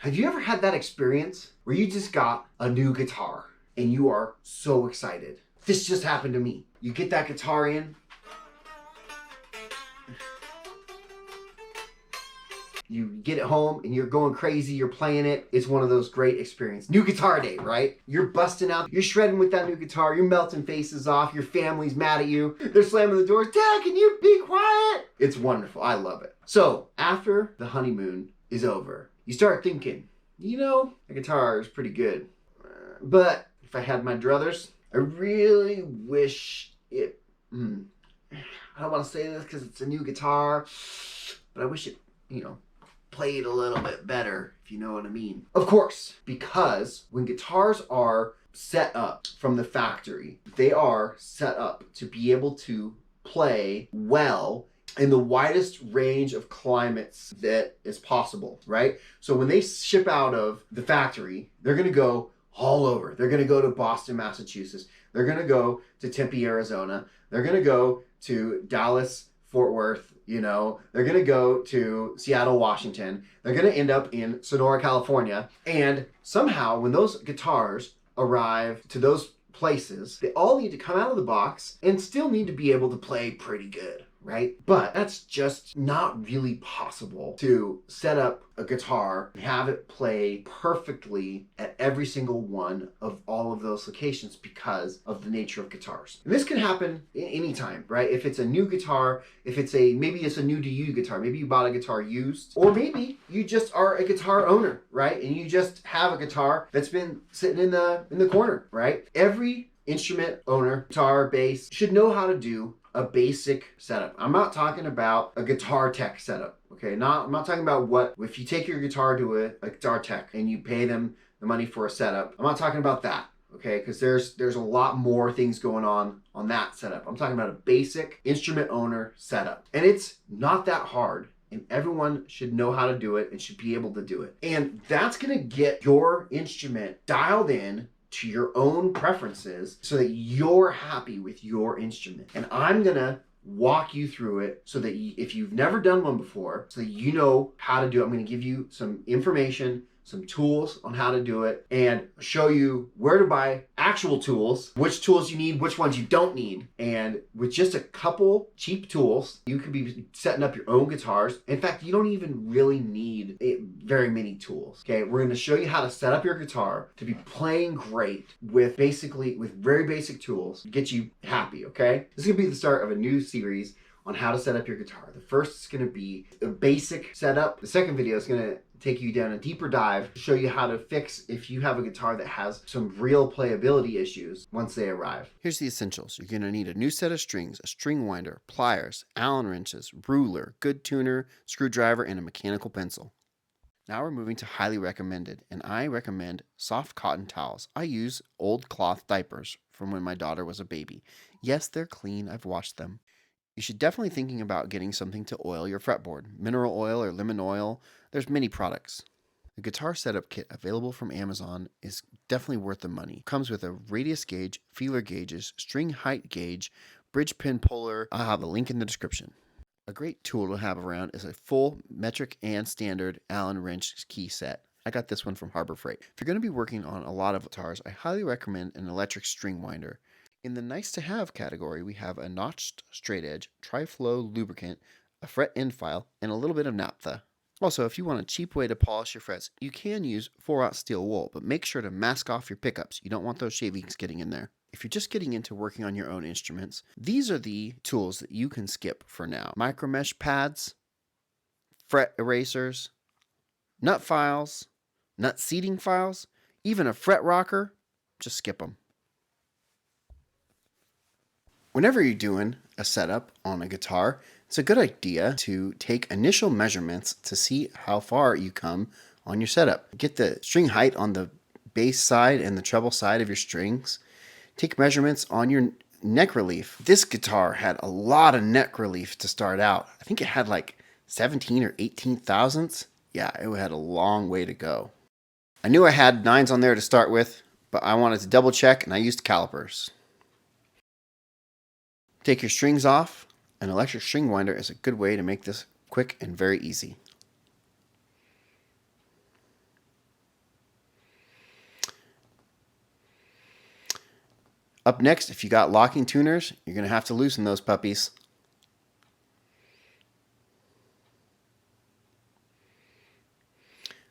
Have you ever had that experience where you just got a new guitar and you are so excited? This just happened to me. You get that guitar in, you get it home and you're going crazy, you're playing it. It's one of those great experiences. New guitar day, right? You're busting out, you're shredding with that new guitar, you're melting faces off, your family's mad at you, they're slamming the doors. Dad, can you be quiet? It's wonderful, I love it. So after the honeymoon is over, you start thinking, you know, the guitar is pretty good. But if I had my druthers, I really wish it, I don't want to say this because it's a new guitar, but I wish it, played a little bit better, if you know what I mean. Of course, because when guitars are set up from the factory, they are set up to be able to play well in the widest range of climates that is possible, right? So when they ship out of the factory, they're going to go all over. They're going to go to Boston, Massachusetts. They're going to go to Tempe, Arizona. They're going to go to Dallas, Fort Worth, they're going to go to Seattle, Washington. They're going to end up in Sonora, California. And somehow when those guitars arrive to those places, they all need to come out of the box and still need to be able to play pretty good, right? But that's just not really possible to set up a guitar and have it play perfectly at every single one of all of those locations because of the nature of guitars. And this can happen anytime, right? If it's a new guitar, maybe it's a new to you guitar, maybe you bought a guitar used, or maybe you just are a guitar owner, right? And you just have a guitar that's been sitting in the corner, right? Every instrument owner, guitar, bass, should know how to do a basic setup. I'm not talking about a guitar tech setup, okay? I'm not talking about if you take your guitar to a guitar tech and you pay them the money for a setup. I'm not talking about that, okay? Because there's a lot more things going on that setup. I'm talking about a basic instrument owner setup. And it's not that hard. And everyone should know how to do it and should be able to do it. And that's gonna get your instrument dialed in to your own preferences so that you're happy with your instrument. And I'm gonna walk you through it so that if you've never done one before, so that you know how to do it. I'm gonna give you some information, some tools on how to do it, and show you where to buy actual tools, which tools you need, which ones you don't need. And with just a couple cheap tools, you could be setting up your own guitars. In fact, you don't even really need very many tools, okay? We're gonna show you how to set up your guitar to be playing great with very basic tools, get you happy, okay? This is gonna be the start of a new series on how to set up your guitar. The first is gonna be a basic setup. The second video is gonna take you down a deeper dive to show you how to fix if you have a guitar that has some real playability issues once they arrive. Here's the essentials. You're going to need a new set of strings, a string winder, pliers, Allen wrenches, ruler, good tuner, screwdriver, and a mechanical pencil. Now we're moving to highly recommended, and I recommend soft cotton towels. I use old cloth diapers from when my daughter was a baby. Yes, they're clean. I've washed them. You should definitely thinking about getting something to oil your fretboard. Mineral oil or lemon oil. There's many products. The guitar setup kit available from Amazon is definitely worth the money. It comes with a radius gauge, feeler gauges, string height gauge, bridge pin puller. I'll have a link in the description. A great tool to have around is a full metric and standard Allen wrench key set. I got this one from Harbor Freight. If you're going to be working on a lot of guitars, I highly recommend an electric string winder. In the nice to have category, we have a notched straight edge, tri-flow lubricant, a fret end file, and a little bit of naphtha. Also, if you want a cheap way to polish your frets, you can use 4/0 steel wool, but make sure to mask off your pickups. You don't want those shavings getting in there. If you're just getting into working on your own instruments, these are the tools that you can skip for now. Micro mesh pads, fret erasers, nut files, nut seating files, even a fret rocker, just skip them. Whenever you're doing a setup on a guitar, it's a good idea to take initial measurements to see how far you come on your setup. Get the string height on the bass side and the treble side of your strings. Take measurements on your neck relief. This guitar had a lot of neck relief to start out. I think it had like 17 or 18 thousandths. Yeah, it had a long way to go. I knew I had 9s on there to start with, but I wanted to double check and I used calipers. Take your strings off. An electric string winder is a good way to make this quick and very easy. Up next, if you got locking tuners, you're going to have to loosen those puppies.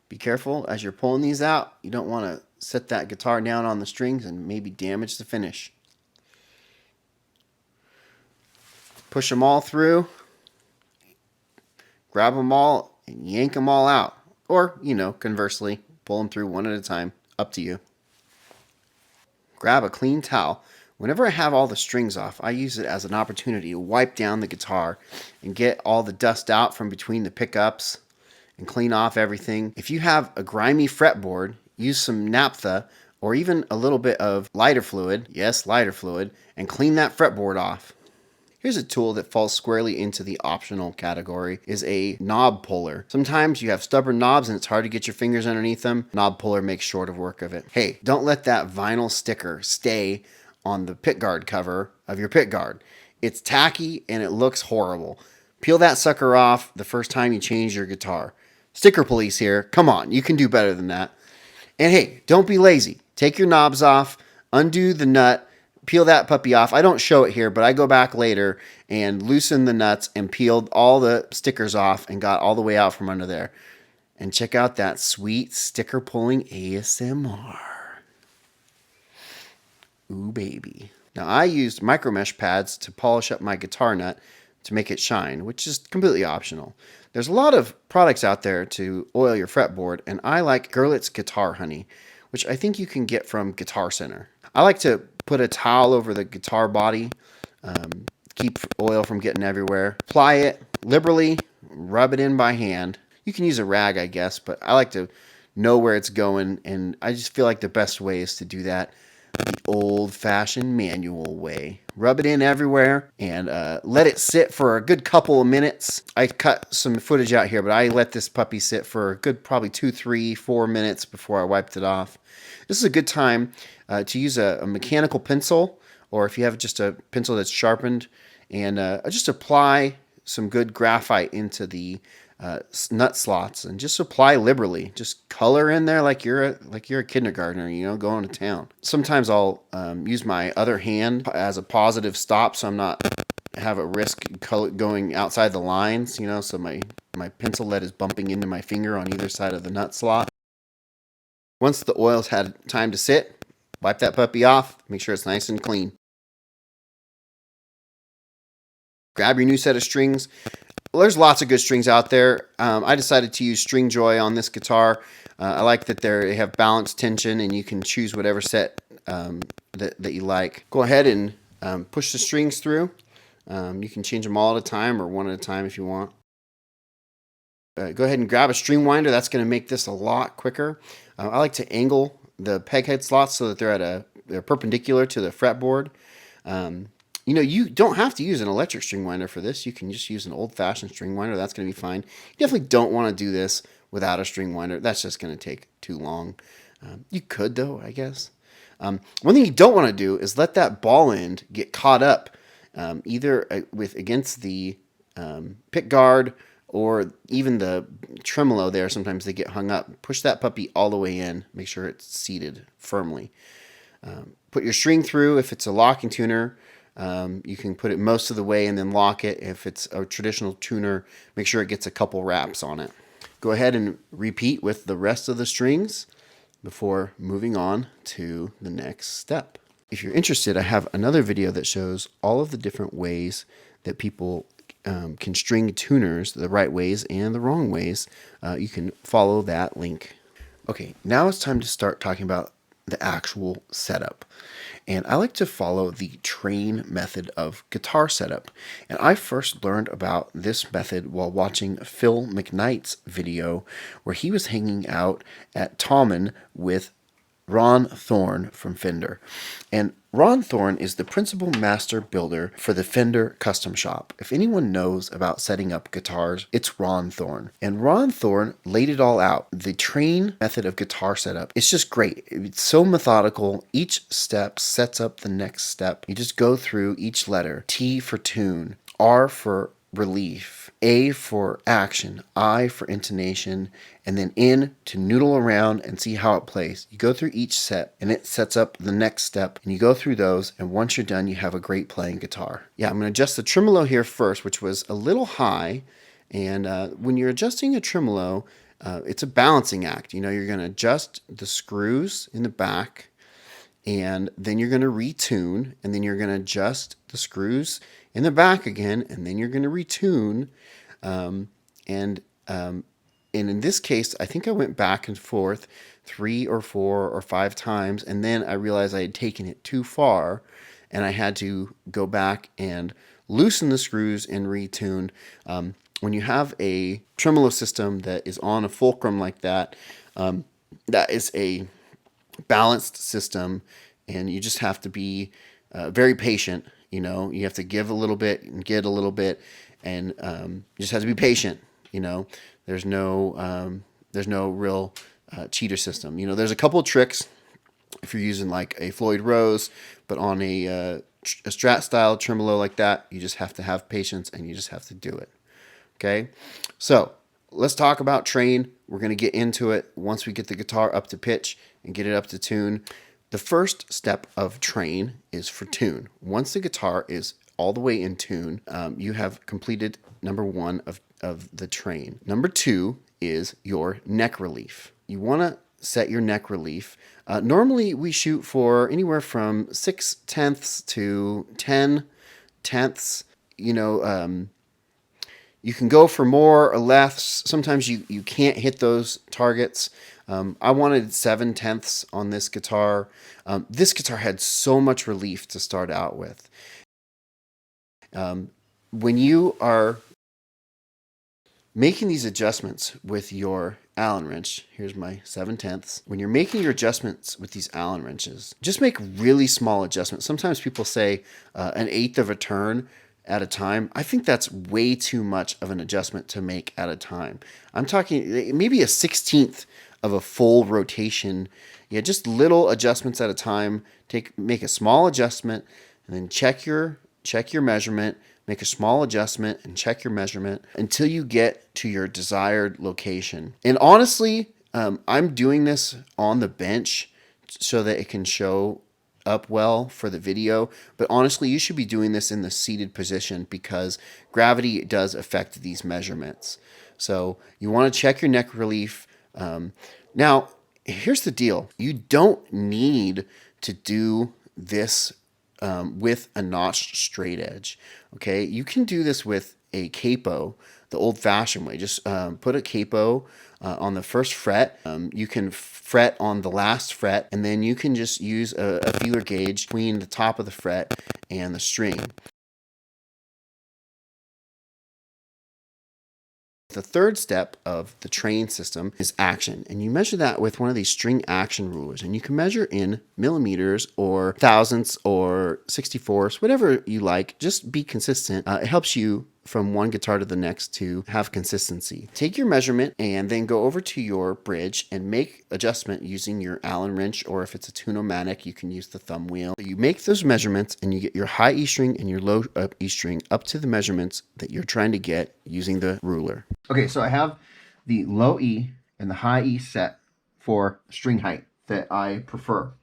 Be careful as you're pulling these out. You don't want to set that guitar down on the strings and maybe damage the finish. Push them all through. Grab them all and yank them all out. Or, conversely, pull them through one at a time. Up to you. Grab a clean towel. Whenever I have all the strings off, I use it as an opportunity to wipe down the guitar and get all the dust out from between the pickups and clean off everything. If you have a grimy fretboard, use some naphtha or even a little bit of lighter fluid, yes, lighter fluid, and clean that fretboard off. Here's a tool that falls squarely into the optional category, is a knob puller. Sometimes you have stubborn knobs and it's hard to get your fingers underneath them. Knob puller makes short of work of it. Hey, don't let that vinyl sticker stay on the pickguard cover of your pickguard. It's tacky and it looks horrible. Peel that sucker off the first time you change your guitar. Sticker police here. Come on, you can do better than that. And hey, don't be lazy. Take your knobs off, undo the nut, peel that puppy off. I don't show it here, but I go back later and loosen the nuts and peeled all the stickers off and got all the way out from under there. And check out that sweet sticker pulling ASMR. Ooh, baby. Now, I used micro mesh pads to polish up my guitar nut to make it shine, which is completely optional. There's a lot of products out there to oil your fretboard, and I like Gurlitt's Guitar Honey, which I think you can get from Guitar Center. I like to put a towel over the guitar body, keep oil from getting everywhere. Apply it liberally, rub it in by hand. You can use a rag, I guess, but I like to know where it's going, and I just feel like the best way is to do that the old-fashioned manual way. Rub it in everywhere and let it sit for a good couple of minutes. I cut some footage out here, but I let this puppy sit for a good probably 2, 3, 4 minutes before I wiped it off. This is a good time to use a mechanical pencil, or if you have just a pencil that's sharpened, and just apply some good graphite into the nut slots and just apply liberally. Just color in there like you're a kindergartner, going to town. Sometimes I'll use my other hand as a positive stop, so I'm not have a risk going outside the lines, so my pencil lead is bumping into my finger on either side of the nut slot. Once the oil's had time to sit, wipe that puppy off, make sure it's nice and clean. Grab your new set of strings. Well, there's lots of good strings out there. I decided to use String Joy on this guitar. I like that they have balanced tension, and you can choose whatever set that you like. Go ahead and push the strings through. You can change them all at a time or one at a time if you want. Go ahead and grab a string winder. That's going to make this a lot quicker. I like to angle the peg head slots so that they're perpendicular to the fretboard. You don't have to use an electric string winder for this. You can just use an old-fashioned string winder. That's going to be fine. You definitely don't want to do this without a string winder. That's just going to take too long. You could, though, I guess. One thing you don't want to do is let that ball end get caught up either against the pick guard or even the tremolo there. Sometimes they get hung up. Push that puppy all the way in. Make sure it's seated firmly. Put your string through. If it's a locking tuner, you can put it most of the way and then lock it. If it's a traditional tuner, make sure it gets a couple wraps on it. Go ahead and repeat with the rest of the strings before moving on to the next step. If you're interested, I have another video that shows all of the different ways that people can string tuners, the right ways and the wrong ways. You can follow that link. Okay, now it's time to start talking about the actual setup. And I like to follow the T.R.A.I.N method of guitar setup. And I first learned about this method while watching Phil McKnight's video where he was hanging out at T.R.A.I.N with Ron Thorn from Fender. And Ron Thorn is the principal master builder for the Fender Custom Shop. If anyone knows about setting up guitars, it's Ron Thorn. And Ron Thorn laid it all out. The T.R.A.I.N method of guitar setup, it's just great. It's so methodical. Each step sets up the next step. You just go through each letter. T for tune, R for relief, A for action, I for intonation, and then N to noodle around and see how it plays. You go through each set and it sets up the next step, and you go through those, and once you're done, you have a great playing guitar. Yeah, I'm going to adjust the tremolo here first, which was a little high. And when you're adjusting a tremolo, it's a balancing act. You know, you're going to adjust the screws in the back, and then you're going to retune, and then you're going to adjust the screws in the back again, and then you're going to retune. Um, and in this case, I think I went back and forth 3 or 4 or 5 times, and then I realized I had taken it too far, and I had to go back and loosen the screws and retune. When you have a tremolo system that is on a fulcrum like that, that is a balanced system, and you just have to be very patient. You know, you have to give a little bit and get a little bit, and you just have to be patient. You know, there's no real cheater system. You know, there's a couple of tricks if you're using like a Floyd Rose, but on a Strat style tremolo like that, you just have to have patience and you just have to do it. Okay, so let's talk about T.R.A.I.N. We're going to get into it once we get the guitar up to pitch and get it up to tune. The first step of T.R.A.I.N. is for tune. Once the guitar is all the way in tune, you have completed number 1 of the T.R.A.I.N. Number 2 is your neck relief. You want to set your neck relief. Normally we shoot for anywhere from 6/10 to 10/10. You know, you can go for more or less. Sometimes you can't hit those targets. I wanted 7/10 on this guitar. This guitar had so much relief to start out with. When you are making these adjustments with your Allen wrench, here's my 7/10. When you're making your adjustments with these Allen wrenches, just make really small adjustments. Sometimes people say 1/8 of a turn at a time. I think that's way too much of an adjustment to make at a time. I'm talking maybe 1/16 of a full rotation. Yeah, just little adjustments at a time. Make a small adjustment and then check your measurement. Make a small adjustment and check your measurement until you get to your desired location. And honestly, I'm doing this on the bench so that it can show up well for the video. But honestly, you should be doing this in the seated position because gravity does affect these measurements. So you want to check your neck relief. Now, here's the deal. You don't need to do this with a notched straight edge. Okay, you can do this with a capo, the old-fashioned way. Just put a capo on the first fret. You can fret on the last fret, and then you can just use a feeler gauge between the top of the fret and the string. The third step of the T.R.A.I.N. system is action, and you measure that with one of these string action rulers, and you can measure in millimeters or thousandths or 64ths, whatever you like. Just be consistent. It helps you from one guitar to the next to have consistency. Take your measurement and then go over to your bridge and make adjustment using your Allen wrench, or if it's a Tune-O-Matic, you can use the thumb wheel. You make those measurements and you get your high E string and your low E string up to the measurements that you're trying to get using the ruler. Okay, so I have the low E and the high E set for string height that I prefer.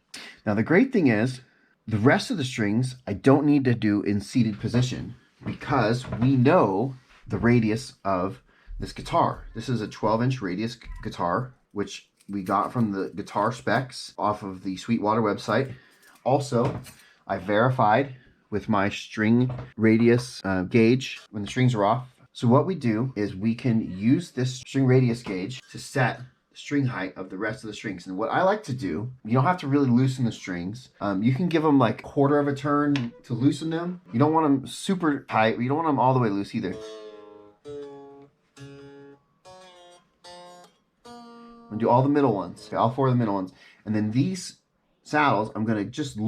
Now the great thing is the rest of the strings I don't need to do in seated position because we know the radius of this guitar. This is a 12-inch radius guitar, which we got from the guitar specs off of the Sweetwater website. Also, I verified with my string radius gauge when the strings are off. So what we do is we can use this string radius gauge to set the string height of the rest of the strings. And what I like to do, you don't have to really loosen the strings. You can give them like 1/4 of a turn to loosen them. You don't want them super tight, but you don't want them all the way loose either. I'm gonna do all the middle ones, okay, all 4 of the middle ones. And then these saddles, I'm gonna just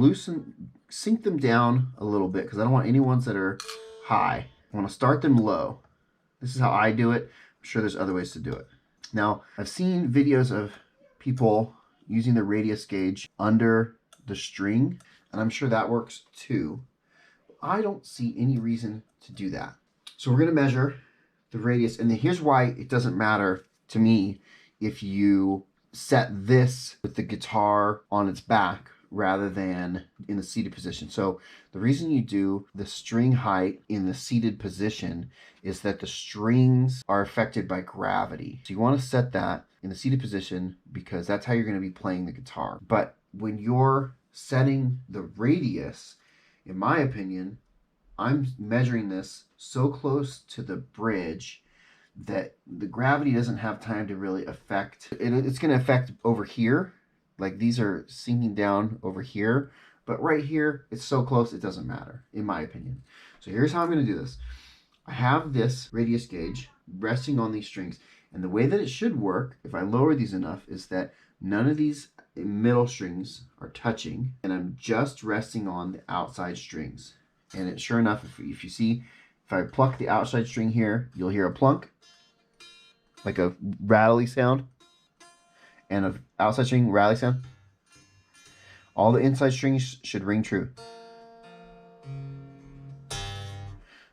sink them down a little bit because I don't want any ones that are high. I wanna start them low. This is how I do it. I'm sure there's other ways to do it. Now, I've seen videos of people using the radius gauge under the string, and I'm sure that works too. I don't see any reason to do that. So we're going to measure the radius. And then here's why it doesn't matter to me if you set this with the guitar on its back rather than in the seated position. So the reason you do the string height in the seated position is that the strings are affected by gravity. So you want to set that in the seated position because that's how you're going to be playing the guitar. But when you're setting the radius, in my opinion, I'm measuring this so close to the bridge that the gravity doesn't have time to really affect. It's going to affect over here. Like these are sinking down over here. But right here, it's so close, it doesn't matter, in my opinion. So here's how I'm going to do this. I have this radius gauge resting on these strings. And the way that it should work, if I lower these enough, is that none of these middle strings are touching. And I'm just resting on the outside strings. And sure enough, if you see, if I pluck the outside string here, you'll hear a plunk, like a rattly sound, and an outside string rattly sound. All the inside strings should ring true.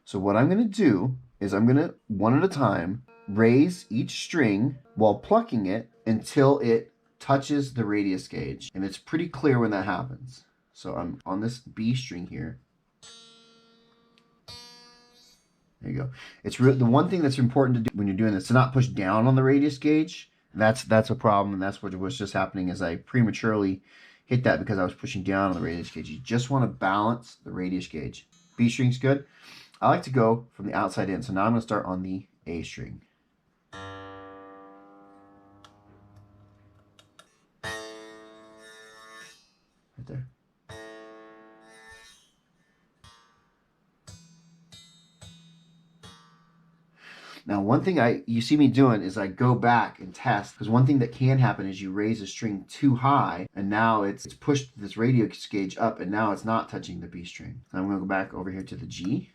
So what I'm going to do is I'm going to, one at a time, raise each string while plucking it until it touches the radius gauge. And it's pretty clear when that happens. So I'm on this B string here. There you go. It's the one thing that's important to do when you're doing this, to not push down on the radius gauge. That's a problem, and that's what was just happening is I prematurely hit that because I was pushing down on the radius gauge. You just want to balance the radius gauge. B string's good. I like to go from the outside in, so now I'm going to start on the A string. Right there. Now, one thing you see me doing is I go back and test, because one thing that can happen is you raise a string too high, and now it's pushed this radius gauge up, and now it's not touching the B string. So I'm going to go back over here to the G.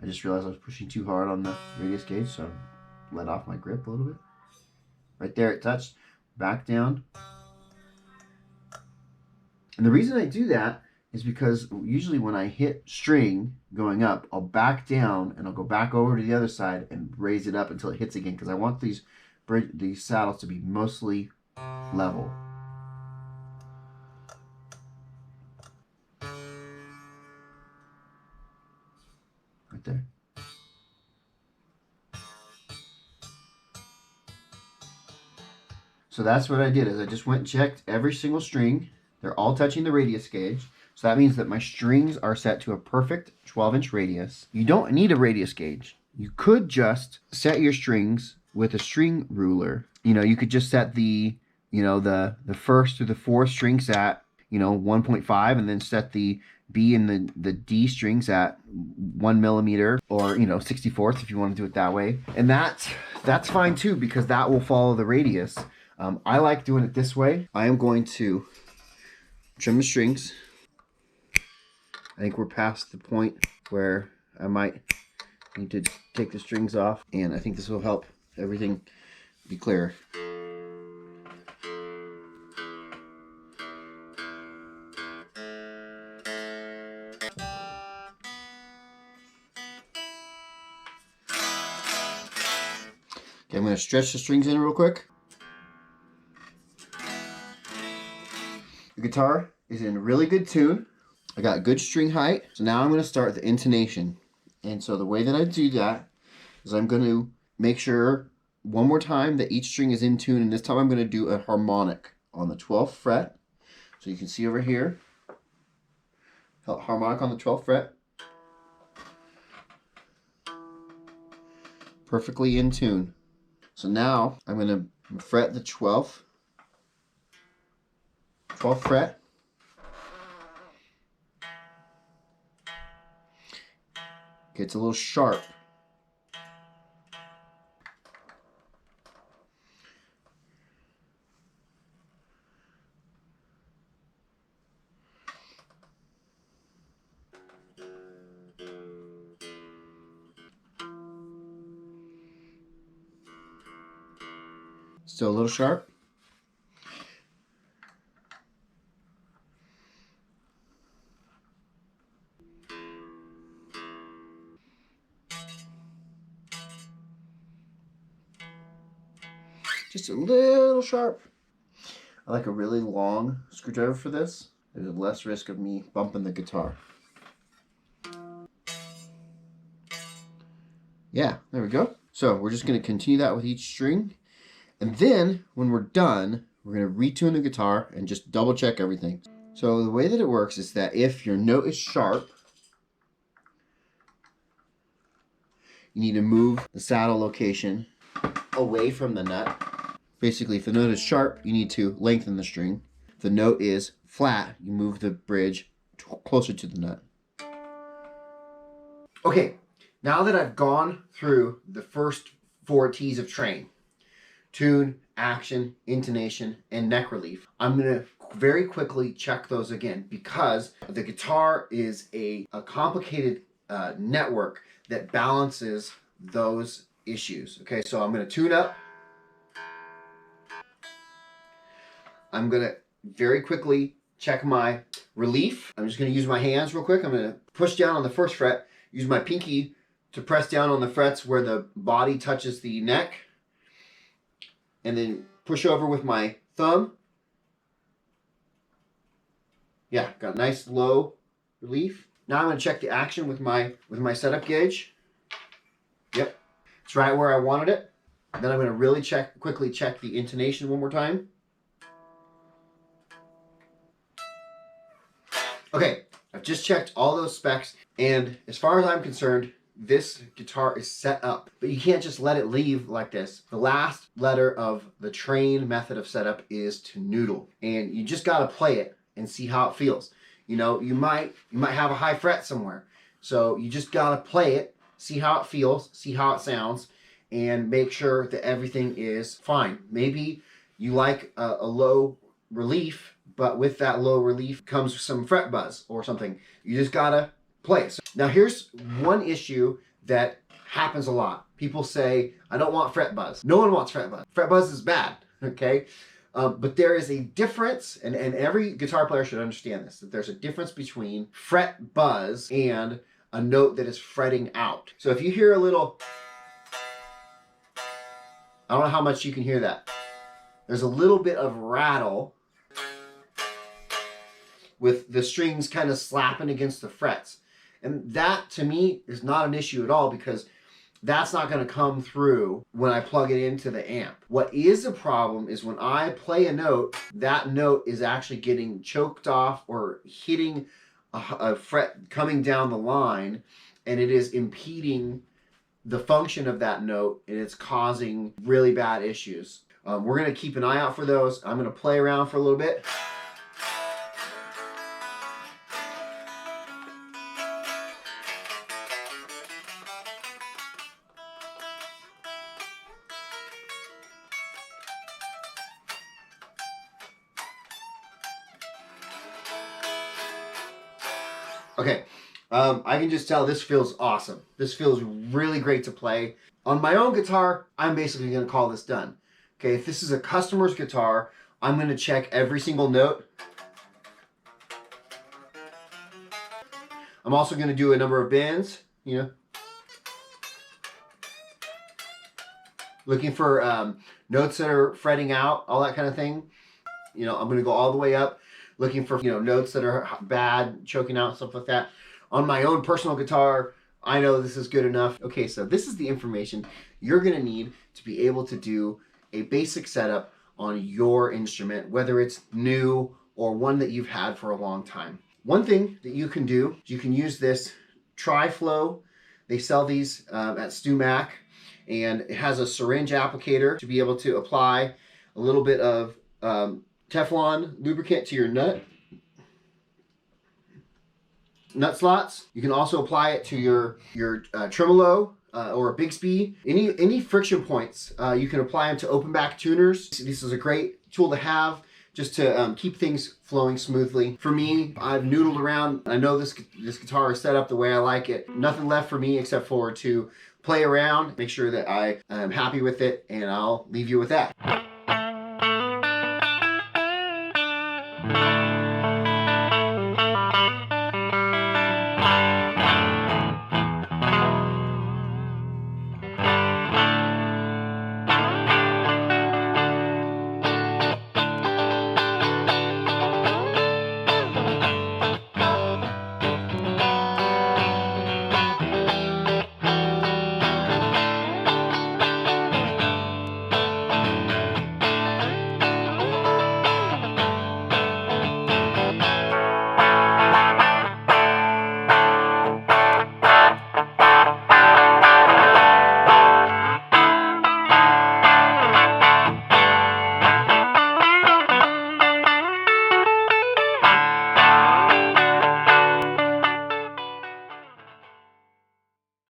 I just realized I was pushing too hard on the radius gauge, so I let off my grip a little bit. Right there, it touched. Back down. And the reason I do that is because usually when I hit string going up, I'll back down and I'll go back over to the other side and raise it up until it hits again, because I want these saddles to be mostly level. Right there. So that's what I did, is I just went and checked every single string. They're all touching the radius gauge. So that means that my strings are set to a perfect 12-inch radius. You don't need a radius gauge. You could just set your strings with a string ruler. You know, you could just set the first through the fourth strings at, 1.5, and then set the B and the D strings at 1 millimeter, or 64th if you want to do it that way. And that's fine too, because that will follow the radius. I like doing it this way. I am going to trim the strings. I think we're past the point where I might need to take the strings off, and I think this will help everything be clearer. Okay, I'm going to stretch the strings in real quick. The guitar is in really good tune. I got good string height. So now I'm going to start the intonation. And so the way that I do that is I'm going to make sure one more time that each string is in tune. And this time I'm going to do a harmonic on the 12th fret. So you can see over here, harmonic on the 12th fret. Perfectly in tune. So now I'm going to fret the 12th fret. Gets a little sharp. Still a little sharp. just a little sharp. I like a really long screwdriver for this. There's less risk of me bumping the guitar. Yeah, there we go. So we're just going to continue that with each string. And then when we're done, we're going to retune the guitar and just double check everything. So the way that it works is that if your note is sharp, you need to move the saddle location away from the nut. Basically, if the note is sharp, you need to lengthen the string. If the note is flat, you move the bridge closer to the nut. Okay, now that I've gone through the first 4 T's of T.R.A.I.N, tune, action, intonation, and neck relief, I'm going to very quickly check those again because the guitar is a complicated network that balances those issues. Okay, so I'm going to tune up. I'm going to very quickly check my relief. I'm just going to use my hands real quick. I'm going to push down on the first fret, use my pinky to press down on the frets where the body touches the neck, and then push over with my thumb. Yeah, got a nice low relief. Now I'm going to check the action with my setup gauge. Yep, it's right where I wanted it. Then I'm going to really quickly check the intonation one more time. Okay, I've just checked all those specs, and as far as I'm concerned, this guitar is set up. But you can't just let it leave like this. The last letter of the T.R.A.I.N method of setup is to noodle, and you just got to play it and see how it feels. You know, you might have a high fret somewhere, so you just got to play it, see how it feels, see how it sounds, and make sure that everything is fine. Maybe you like a low relief, but with that low relief comes some fret buzz or something. You just gotta play. So now here's one issue that happens a lot. People say, I don't want fret buzz. No one wants fret buzz. Fret buzz is bad, okay? But there is a difference, and every guitar player should understand this, that there's a difference between fret buzz and a note that is fretting out. So if you hear a little, I don't know how much you can hear that. There's a little bit of rattle with the strings kind of slapping against the frets. And that, to me, is not an issue at all because that's not going to come through when I plug it into the amp. What is a problem is when I play a note, that note is actually getting choked off or hitting a fret coming down the line, and it is impeding the function of that note, and it's causing really bad issues. We're going to keep an eye out for those. I'm going to play around for a little bit. Okay, I can just tell this feels awesome. This feels really great to play. On my own guitar, I'm basically going to call this done. Okay, if this is a customer's guitar, I'm going to check every single note. I'm also going to do a number of bends, you know. Looking for notes that are fretting out, all that kind of thing. You know, I'm going to go all the way up, looking for, you know, notes that are bad, choking out, stuff like that. On my own personal guitar, I know this is good enough. Okay, so this is the information you're going to need to be able to do a basic setup on your instrument, whether it's new or one that you've had for a long time. One thing that you can do, you can use this Tri-Flow. They sell these at Stu Mac, and it has a syringe applicator to be able to apply a little bit of Teflon lubricant to your nut slots. You can also apply it to your tremolo or a Bixby. Any friction points, you can apply them to open back tuners. This is a great tool to have just to keep things flowing smoothly. For me, I've noodled around. I know this guitar is set up the way I like it. Nothing left for me except for to play around, make sure that I am happy with it, and I'll leave you with that.